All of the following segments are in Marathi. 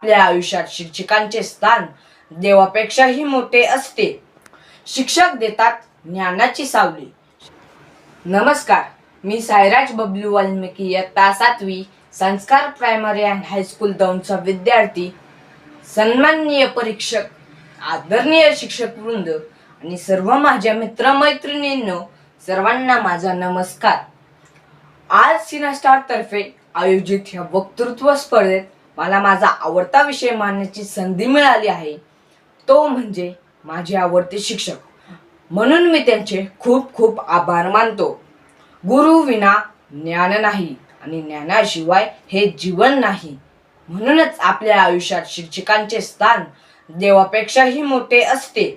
आपल्या आयुष्यात शिक्षकांचे स्थान देवापेक्षाही मोठे असते. शिक्षक देतात ज्ञानाची सावली. नमस्कार, मी सायराज बबलू वाल्मिकी, इयत्ता 7वी, संस्कार प्रायमरी अँड हायस्कूल दौंडचा विद्यार्थी. सन्माननीय परीक्षक, आदरणीय शिक्षक वृंद आणि सर्व माझ्या मित्रमैत्रिणींनो, सर्वांना माझा नमस्कार. आज सिनास्टार तर्फे आयोजित या वक्तृत्व स्पर्धेत मला माझा आवडता विषय मांडण्याची संधी मिळाली आहे. तो म्हणजे माझे आवडते शिक्षक. म्हणून मी त्यांचे खूप खूप आभार मानतो. गुरु विना ज्ञान नाही आणि ज्ञानाशिवाय हे जीवन नाही. म्हणूनच आपल्या आयुष्यात शिक्षकांचे स्थान देवापेक्षाही मोठे असते.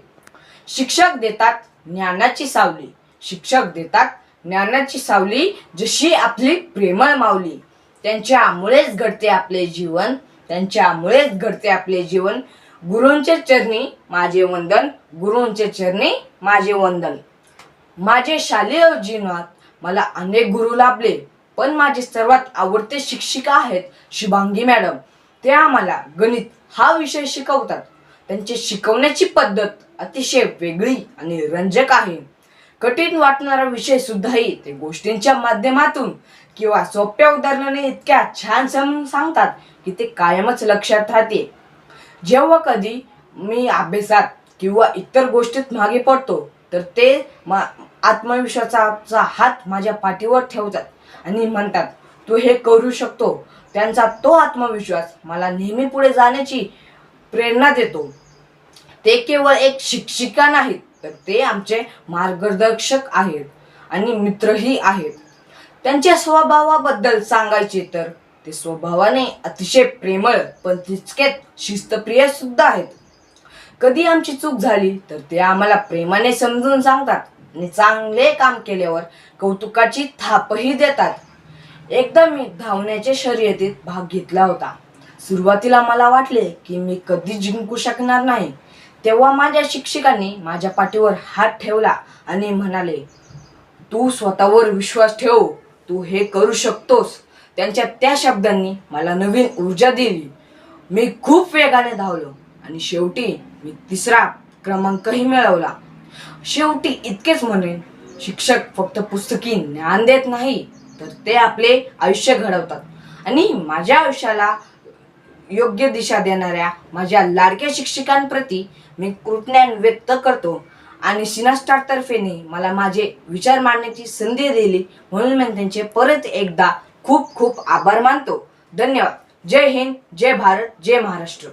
शिक्षक देतात ज्ञानाची सावली. शिक्षक देतात ज्ञानाची सावली, जशी आपली प्रेमळ माऊली. त्यांच्यामुळेच घडते आपले जीवन. त्यांच्यामुळेच घडते आपले जीवन. गुरूंचे चरणी माझे वंदन. गुरूंचे चरणी माझे वंदन. माझे शालेय जीवनात मला अनेक गुरु लाभले, पण माझे सर्वात आवडते शिक्षिका आहेत शुभांगी मॅडम. ते आम्हाला गणित हा विषय शिकवतात. त्यांची शिकवण्याची पद्धत अतिशय वेगळी आणि रंजक आहे. कठीण वाटणारा विषय सुद्धाही ते गोष्टींच्या माध्यमातून किंवा सोप्या उदाहरणाने इतक्या छान समजून सांगतात की ते कायमच लक्षात राहते. जेव्हा कधी मी अभ्यासात किंवा इतर गोष्टीत मागे पडतो, तर ते आत्मविश्वासाचा हात माझ्या पाठीवर ठेवतात आणि म्हणतात, तू हे करू शकतो. त्यांचा तो आत्मविश्वास मला नेहमी पुढे जाण्याची प्रेरणा देतो. ते केवळ एक शिक्षिका नाहीत, तर ते आमचे मार्गदर्शक आहेत आणि मित्रही आहेत. त्यांच्या स्वभावाबद्दल सांगायचे तर ते स्वभावाने अतिशय प्रेमळ, पण तितकेच शिस्तप्रिय सुद्धा आहेत. कधी आमची चूक झाली तर ते आम्हाला प्रेमाने समजून सांगतात आणि चांगले काम केल्यावर कौतुकाची थापही देतात. एकदा मी धावण्याच्या शर्यतीत भाग घेतला होता. सुरुवातीला मला वाटले की मी कधी जिंकू शकणार नाही. तेव्हा माझ्या शिक्षकांनी माझ्या पाठीवर हात ठेवला आणि म्हणाले, तू स्वतःवर विश्वास ठेव, तू हे करू शकतोस. त्यांच्या त्या शब्दांनी मला नवीन ऊर्जा दिली. मी खूप वेगाने धावलो आणि शेवटी मी 3रा क्रमांकही मिळवला. शेवटी इतकेच म्हणेन, शिक्षक फक्त पुस्तकी ज्ञान देत नाही, तर ते आपले आयुष्य घडवतात. आणि माझ्या आयुष्याला योग्य दिशा देणाऱ्या माझ्या लाडक्या शिक्षकांप्रती मी कृतज्ञता व्यक्त करतो. आणि सिनास्टार तर्फेने मला माझे विचार मांडण्याची संधी दिली, म्हणून मी त्यांचे परत एकदा खूप खूप आभार मानतो. धन्यवाद. जय हिंद, जय भारत, जय महाराष्ट्र.